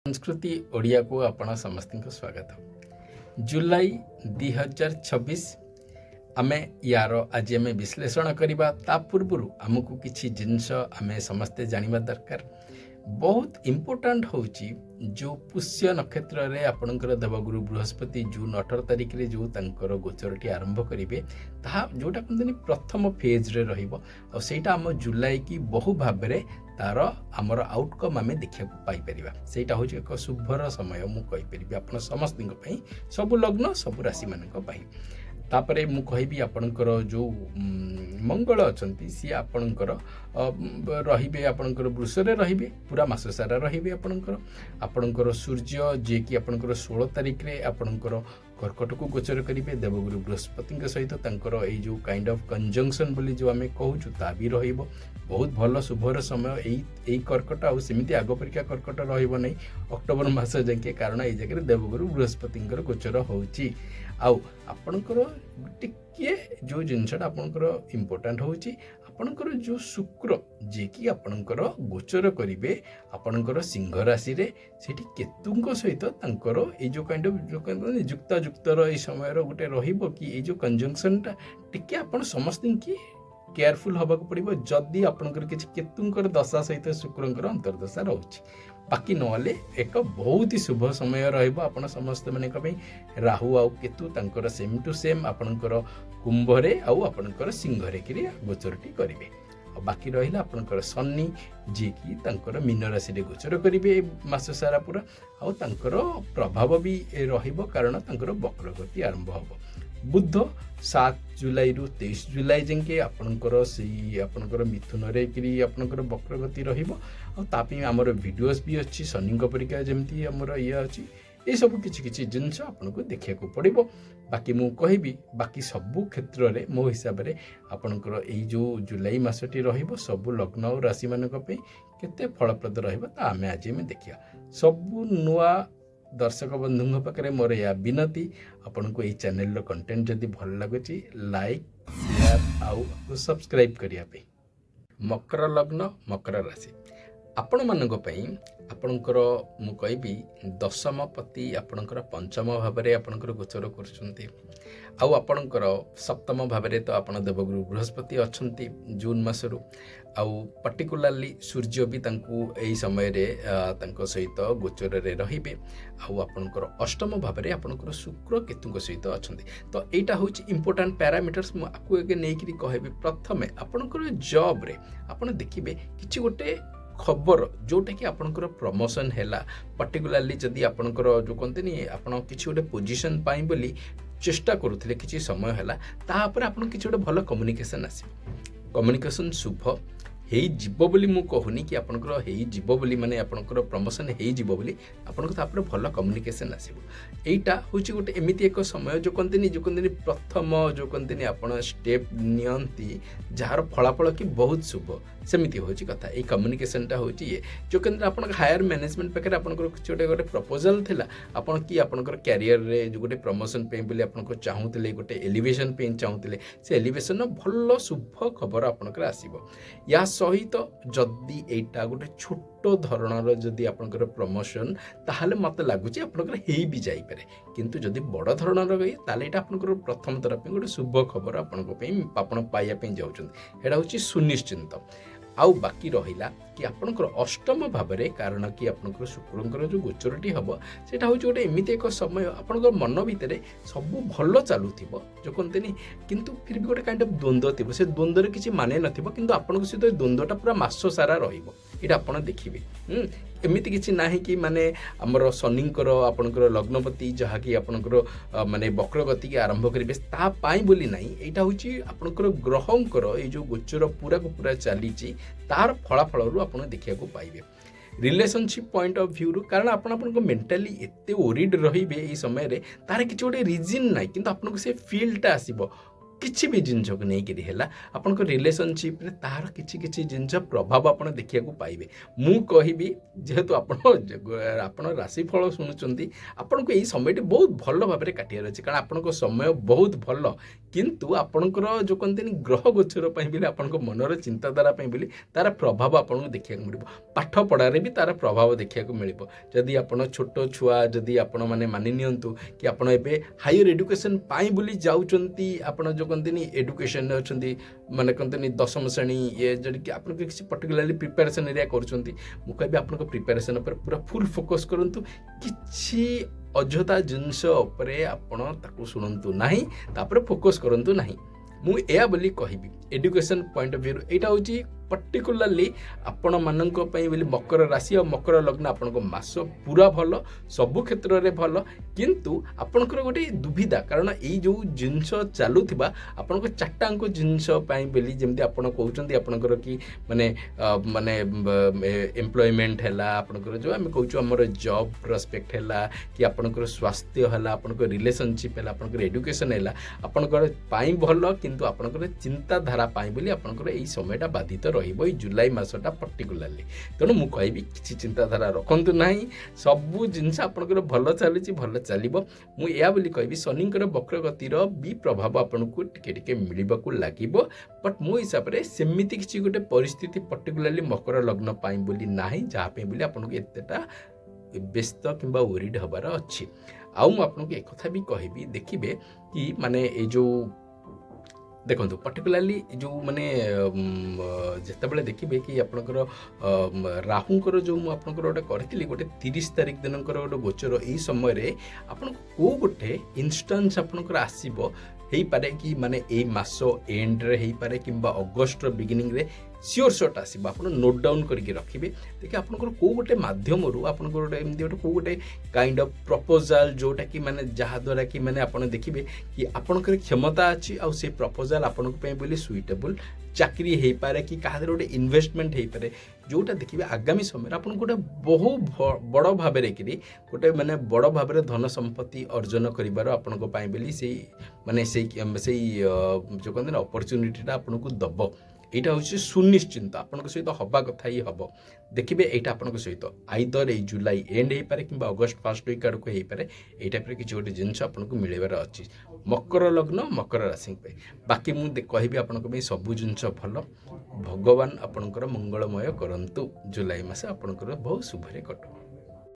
संस्कृति ओडिया को आपण समस्त स्वागत। जुलाई 2026 आमे यार आज आम विश्लेषण करवा ता पूर्व आमको किसी जिनस आमे समस्ते जानिबा दरकार। बहुत इम्पोर्टाट होची जो पुष्य नक्षत्र रे आपणकर देवगुरु बृहस्पति जून 18 तारिख रे जो तांकर गोचरटी आरंभ करिवे ताहा जोटा कहते प्रथम फेज रे रहिबो और सेटा आम जुलाई की बहु भाव रे तार आमर आउटकम आमे देखा पाई परिबा। सेटा होची एक शुभर समय मु कहि परिबी आपण समस्त पई सब लग्न सब राशि मानक पई। तापरे मु कहिबी आपणकर जो मंगल अछंती सी आपणकर रहिबे आपणकर वृष रे रहिबे पूरा मास सारा रहिबे आपणकर सूर्य जे कि आपणकर 16 तारिख रे आपणकर कर्कट को गोचर करिवे देवगुरु बृहस्पति सहित तांकर एई जो काइंड ऑफ कंजंक्शन बोली जो आमे कहूछु ता भी रहिबो। बहुत भल शुभर समय एई कर्कट आ सेमिति आग परीक्षा कर्कट रहिबो नै अक्टोबर मास जाके कारण एई जगह देवगुरु बृहस्पति गोचर होउची। आउ आपणकर टिके जो जिनसटा आपणकर इम्पोर्टेंट होउची आपणकर जो शुक्र जे कि आपणकर गोचर करिवे आपणकर सिंह राशि रे सेठी केतुंक सहित तांकर ए जो काइंड ऑफ जो कहते जुक्ता जुक्तर ए समय गोटे रहिबो कि ए जो कंजंक्शन टा टिके आपण समस्त की केयरफुल हबा को पड़िबो जदी आपणकर किछि केतुंकर दशा सहित शुक्रंकर अंतर्दशा रहउची। बाकी नले एक बहुत ही शुभ समय रहिबो आपण समस्त माने कबे राहु आउ केतु तांकर सेम टू सेम आपणकर कुंभ रे आउ आपणकर सिंह रे कि गोचरटी करिवे। बाकी रहिला आपणकर शनि जे कि तांकर मीन राशि रे गोचर करिवे मास सारा पूरा आउ तांकर प्रभाव भी रहिबो कारण तांकर वक्रगति आरंभ हबो। बुध 7 जुलाई रु 23 जुलाई जेंके आपणकर सेई आपणकर मिथुन रे कि आपणकर वक्रगति रहिबो आ तापी हमर वीडियोस भी अछि शनि परीक्षा जेमती हमर ये अछि ए सब किछि जिनस आपनको देखिया को पड़िबो। बाकी मु कहिबी बाकी सबु क्षेत्र रे मो हिसाब रे आपणकर एई जो जुलाई मासटी रहिबो सबु लग्न और राशि मानक पे केते फलप्रद रहिबो ता आमे आज में देखिया। सबु नुआ दर्शक बंधु पाखे मोर या विनती आपन को ये चैनल कंटेंट जदि भल लगुच लाइक शेयर आउ सब्सक्राइब करने। मकर लग्न मकर राशि आपण मानक आपणकर मु कहबी दशम पति आपणकर पंचम भाव में आपणकर गोचर करछंती आउ आपणकर सप्तम भाव में तो आपण देवगुरु बृहस्पति अछंती जून मासरु आउ पर्टिकुलाली सूर्य भी तांकु एई समय रे तांको सहित गोचर रे रहिबे आउ आपणकर अष्टम भाव में आपणकर शुक्र केतुଙ୍କ सहित अछंती। तो एटा होची इंपोर्टेंट पैरामीटर्स मु आकु एके नेकरी कहबी। प्रथमे आपणकर जॉब रे आपण देखिबे किछि गोटे खबर जोटा कि आपणकर प्रमोशन हैला पर्टिकुलाली जदि आपणकर जो कहते नहीं आपण किछि गोटे पोजीशन पाई बोली चेष्टा करूथिले किछि समय हैला ता पर आपण किछि गोटे भलो कम्युनिकेशन आसी कम्युनिकेशन शुभ हेई जीवो बोली मु कहूनी कि आपणकर हेई जीवो बोली माने आपणकर प्रमोशन हेई जीवो बोली आपणकर तापर भलो कम्युनिकेशन आसीबो। एटा होची गोटे एमिति एक समय जो कहते प्रथम जो कहते आपण स्टेप नियंती जार फलाफल कि बहुत शुभ सेमिति होची कथा। ए कम्युनिकेशनटा होची ये जो कहते आपण हायर मैनेजमेंट पाखे आपणकर किछि गोटे प्रपोजल थिला आपण कि आपणकर कैरियर रे जो गोटे प्रमोशन पे बोली आपणको चाहूतिले गोटे एलिवेशन पे चाहूतिले से एलिवेशन भलो शुभ खबर आपणकर आसीबो। या सहित जदि एटा गोटे छोट धरणर जदि आपणकर प्रमोशन ताहले मते लागुची आपणकर हेई भी जाई पारे किंतु जदि बड़ धरणर गई ताले एटा आपणकर प्रथम तरफ गोटे शुभ खबर आपणको पे आपण पाइया पे जाउछन एटा होची सुनिश्चित। आउ बाकी रहिला कि आपणकर अष्टम भाव में कारण कि आपणकर शुक्रंकर जो गोचरटी हबो सेटा होची गोटे एमिति एक समय आपणकर मन भितरे सब भलो चालुथिबो जो कहते किंतु फिर भी गोटे काइंड ऑफ द्वंद्व थिबो से द्वंद्व रे किछि माने नथिबो किंतु आपणक सहित द्वंद्वटा पूरा मास सारा रहिबो एटा आपण देखिबे। एमिति किछि नाही कि माने हमर शनिंकर आपणकर लग्नपति जहा कि आपणकर माने वक्रगति के आरंभ करिवे ता पाई बोली नाही एटा होची आपणकर ग्रहंकर ए जो गोचर पूरा को पूरा चलीची तार फलाफल रु आपण देखिया को पाइबे। रिलेशनशिप पॉइंट ऑफ व्यू कारण आपन मेंटली एते ओरिड रहिबे ए समय रे तार किछि गोटे रीजन नाही किंतु आपन से फीलटा आसीबो किसी भी जिनस को लेकिन है आपण रिलेशनशिप रे तार किसी किसी जिनस प्रभाव आप देखा पाइबे मु कहबी जेहेतु आपण राशिफल शुणुंट आपण को यही समय बहुत भल भाव में काटार अच्छे कारण आपण समय बहुत भल किंतु आपणकर जो कहते ग्रह गोचर बोली आपण मनर चिंताधारा बोली तार प्रभाव आपको देखा मिल पाठ पढ़ारे भी तार प्रभाव देखा मिल जदि आप छोट छुआ जदि आपण मैंने मानि नियंतु कि आपड़ ए हायर एजुकेशन बोली जाऊँगी आपड़ जो कहते एजुकेशन अच्छा माने कहते दशम श्रेणी ये जदि कि आप किसी पर्टिकुलाली प्रिपेरेसन एरिया करुँच आप प्रिपेरेसन पर पूरा फुल फोकस करूँ कि अजथा जिनस आपण शुणु ना तापर फोकस करूँ ना मुझे बोली कहबी एजुकेशन पॉइंट ऑफ व्यू यहाँ हूँ पर्टिकुलाली आपण मानक बोली मकर राशि और मकर लग्न आपण मास पूरा भल सबु क्षेत्र में भल किंतु आपणकर गोटे दुविधा कारण यही जो जिनस चलुवा आपण चार्टाक जिनस बोली जमी आप कहते आपणकर कि माने माने एम्प्लॉयमेंट है आपणकर जो आम कहूँ आमर जॉब प्रोस्पेक्ट है कि आपणकर स्वास्थ्य है आपणकर रिलेशनशिप है आपणकर एजुकेशन है आपणकर भल किंतु आपणकर चिंताधारा बोली आपणकर यही समयटा बाधित रही जुलाई मसटा पर्टिकुलाली तेणु मुझे कहबी किसी चिंताधारा रखु ना सबू जिनस आपंकर भल चली भल चलो मुझे बोली कहबी शनिंकर वक्र गतिर भी प्रभाव आपन को टिके मिलवाक लगे बट मो हिसाब से सेमती किसी गोटे परिस्थिति पर्टिकुलाली मकर लग्न बोली ना जहाँपे बोली आपको एतेटा व्यस्त किंबा ओरिड हबार अच्छी आउ मुझे एक कथा भी कहबी देखिए कि माने ये जो देखो पर्टिकुलाली जो माने जितेबाला देखिए कि आपणकर राहुंकर जो मुझे गोटे करी गोटे 30 तारिख दिन गोटे गोचर यही समय आपन को गोटे इन्स्टान्स आपणकर आसो हो पारे कि माने ए मास एंड रे हो पारे किंबा अगस्ट बिगिनिंग रे सियोर सट आसो आप नोट डाउन करके रखिए देखिए आपंकर कौ गोटे मध्यम आपंकर गोटे एमती गोटे कौ गोटे काइंड ऑफ प्रपोजाल जोटा कि माने जहाद्वारा कि माने आपन देखिए कि आपंकर क्षमता अच्छी आउ से प्रपोजाल आपण बोली सुइटेबल चाकरी हो पारे कि क्या गोटे इन्वेस्टमेंट हो पारे जोटा देखिए आगामी समय आप गोटे बहु बड़ भाव गोटे माने बड़ भाव धन संपत्ति अर्जन कर आपण बोली से माने से जो कहते अपरच्युनिटीटा आपन को दब यहाँ हूँ सुनिश्चिंत आपण सहित हवा कथा ही हम देखिए यहाँ आपण सहित आईदर ये जुलाई एंड हो पारे कि अगस्ट फर्स्ट वीक आड़क हो पारे ये टाइप किसी गोटे जिनस आपको मिलवार अच्छी मकर लग्न मकर राशि बाकी मुझे कहबी आपण सबू जिनस भल भगवान आपणकर मंगलमय करंतु जुलाई मास आपणकर बहुत शुभरे कटू।